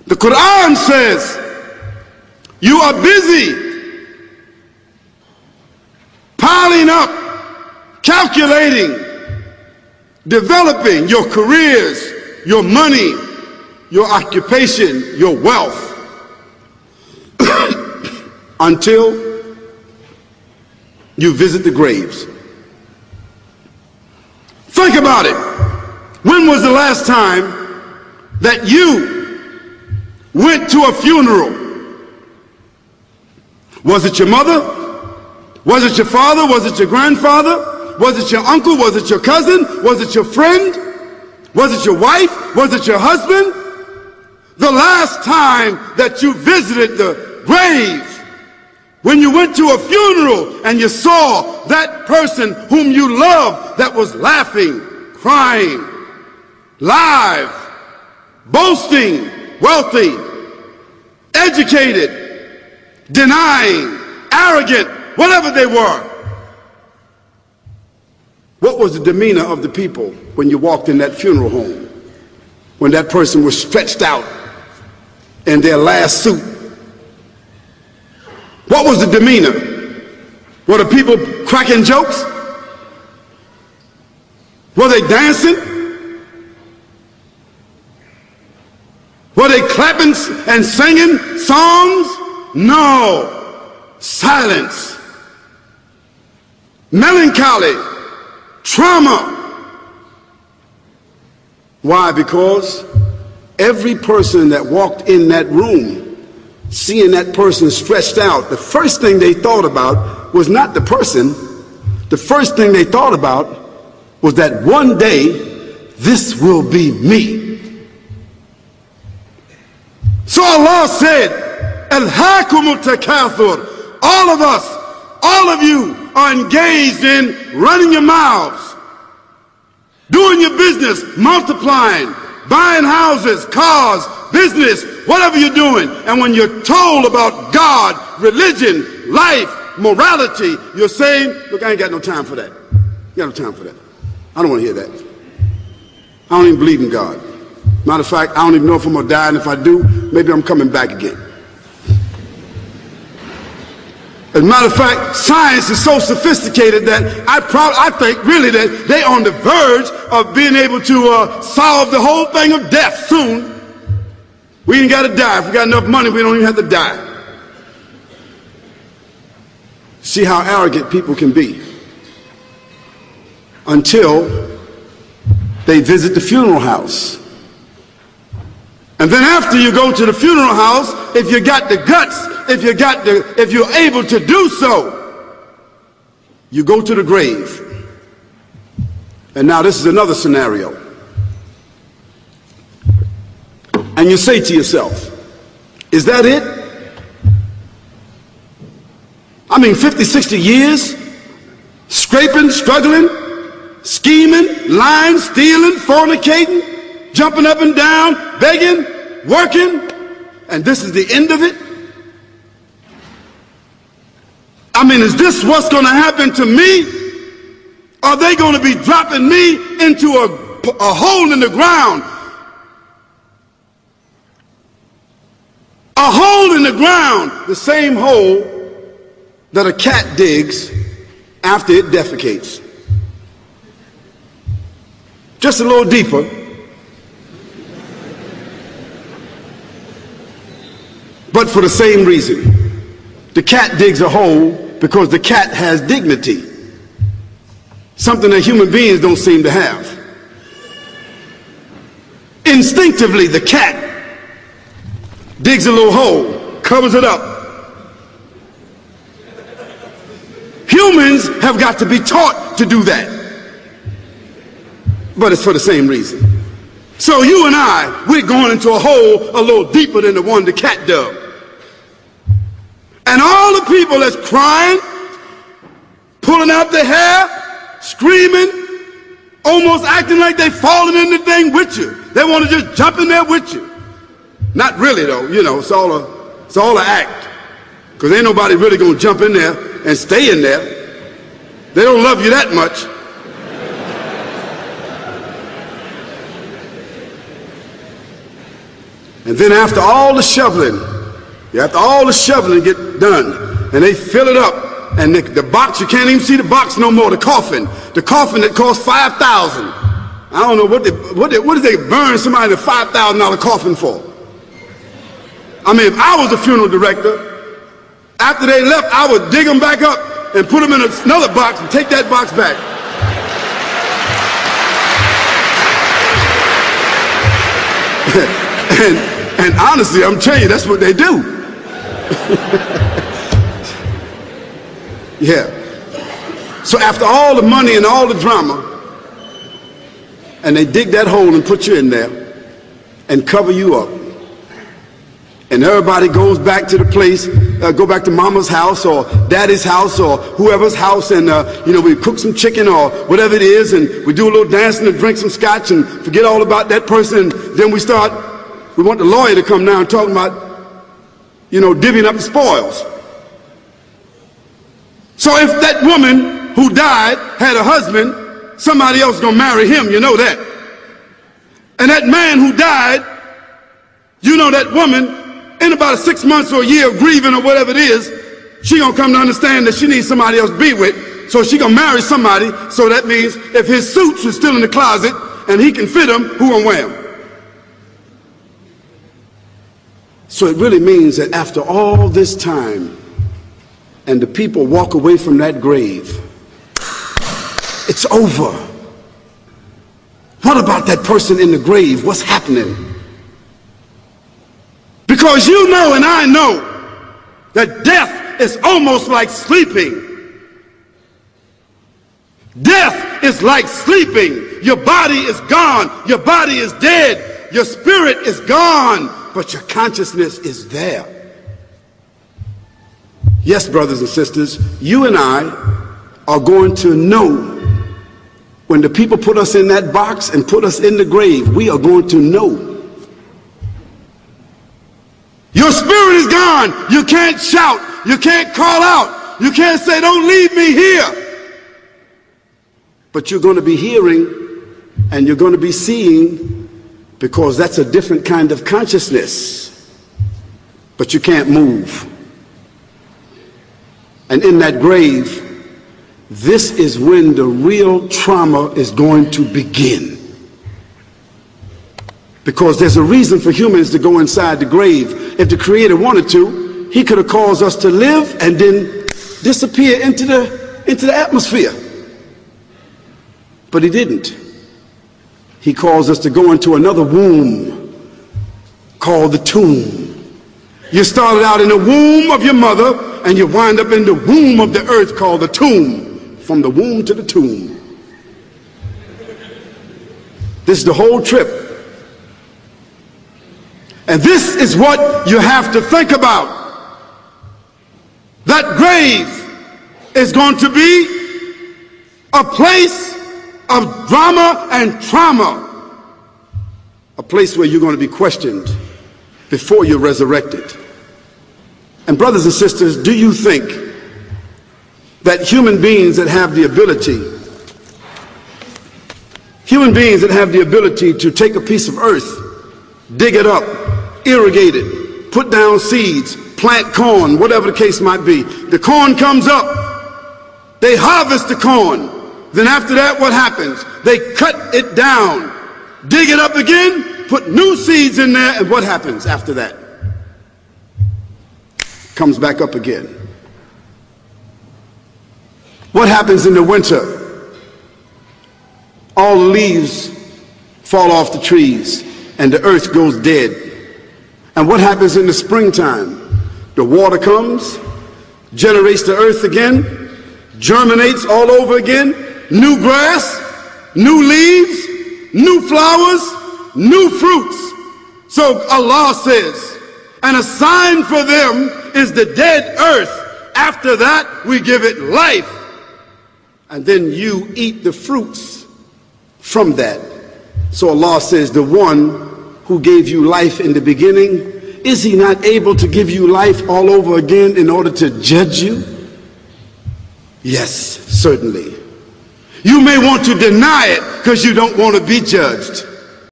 The Quran says you are busy piling up, calculating, developing your careers, your money, your occupation, your wealth, until you visit the graves. Think about it. When was the last time that you went to a funeral? Was it your mother? Was it your father? Was it your grandfather? Was it your uncle? Was it your cousin? Was it your friend? Was it your wife? Was it your husband? The last time that you visited the grave, when you went to a funeral and you saw that person whom you loved that was laughing, crying, live, boasting, wealthy, educated, denying, arrogant, whatever they were. What was the demeanor of the people when you walked in that funeral home? When that person was stretched out in their last suit? What was the demeanor? Were the people cracking jokes? Were they dancing? Were they clapping and singing songs? No. Silence. Melancholy. Trauma. Why? Because every person that walked in that room, seeing that person stretched out, the first thing they thought about was not the person. The first thing they thought about was that one day this will be me. So Allah said, Alhaakumut takathur. All of us, all of you are engaged in running your mouths, doing your business, multiplying, buying houses, cars, business, whatever you're doing. And when you're told about God, religion, life, morality, you're saying, look, I ain't got no time for that. I got no time for that. I don't want to hear that. I don't even believe in God. Matter of fact, I don't even know if I'm going to die, and if I do, maybe I'm coming back again. As a matter of fact, science is so sophisticated that I think really that they're on the verge of being able to solve the whole thing of death soon. We ain't got to die. If we got enough money, we don't even have to die. See how arrogant people can be until they visit the funeral house. And then after you go to the funeral house, if you got the guts, if you're able to do so, you go to the grave. And now this is another scenario. And you say to yourself, is that it? I mean, 50, 60 years, scraping, struggling, scheming, lying, stealing, fornicating, jumping up and down, begging, working, and this is the end of it? I mean, is this what's going to happen to me? Are they going to be dropping me into a hole in the ground? A hole in the ground, the same hole that a cat digs after it defecates. Just a little deeper. But for the same reason. The cat digs a hole because the cat has dignity. Something that human beings don't seem to have. Instinctively, the cat digs a little hole, covers it up. Humans have got to be taught to do that. But it's for the same reason. So you and I, we're going into a hole a little deeper than the one the cat dug. And all the people that's crying, pulling out their hair, screaming, almost acting like they're falling in the thing with you. They want to just jump in there with you. Not really though, you know, it's all an act. Because ain't nobody really going to jump in there and stay in there. They don't love you that much. And then after all the shoveling get done, and they fill it up, and the box, you can't even see the box no more, the coffin that cost $5,000. I don't know what did they burn somebody in a $5,000 coffin for? I mean, if I was a funeral director, after they left, I would dig them back up and put them in another box and take that box back. and honestly, I'm telling you, that's what they do. Yeah. So after all the money and all the drama, and they dig that hole and put you in there and cover you up, and everybody goes back to the place, go back to mama's house or daddy's house or whoever's house, and we cook some chicken or whatever it is, and we do a little dancing and drink some scotch and forget all about that person, and then we want the lawyer to come now and talk about, divvying up the spoils. So if that woman who died had a husband, somebody else is going to marry him, you know that. And that man who died, that woman, in about 6 months or a year of grieving or whatever it is, she gonna come to understand that she needs somebody else to be with, so she gonna marry somebody. So that means if his suits are still in the closet and he can fit them, who gonna wear them? So it really means that after all this time, and the people walk away from that grave, it's over. What about that person in the grave? What's happening? Because you know and I know that death is almost like sleeping. Death is like sleeping. Your body is gone. Your body is dead. Your spirit is gone, but your consciousness is there. Yes, brothers and sisters, you and I are going to know when the people put us in that box and put us in the grave. We are going to know. Your spirit is gone. You can't shout. You can't call out. You can't say, don't leave me here. But you're going to be hearing and you're going to be seeing, because that's a different kind of consciousness. But you can't move. And in that grave, this is when the real trauma is going to begin. Because there's a reason for humans to go inside the grave. If the Creator wanted to, he could have caused us to live and then disappear into the atmosphere. But he didn't. He caused us to go into another womb called the tomb. You started out in the womb of your mother, and you wind up in the womb of the earth called the tomb. From the womb to the tomb. This is the whole trip. And this is what you have to think about. That grave is going to be a place of drama and trauma. A place where you're going to be questioned before you're resurrected. And brothers and sisters, do you think that human beings that have the ability to take a piece of earth, dig it up, irrigate it, put down seeds, plant corn, whatever the case might be. The corn comes up, they harvest the corn. Then after that, what happens? They cut it down, dig it up again, put new seeds in there, and what happens after that? Comes back up again. What happens in the winter? All the leaves fall off the trees and the earth goes dead. And what happens in the springtime? The water comes, generates the earth again, germinates all over again, new grass, new leaves, new flowers, new fruits. So Allah says, and a sign for them is the dead earth. After that, we give it life. And then you eat the fruits from that. So Allah says, the one who gave you life in the beginning, is he not able to give you life all over again in order to judge you? Yes, certainly. You may want to deny it because you don't want to be judged.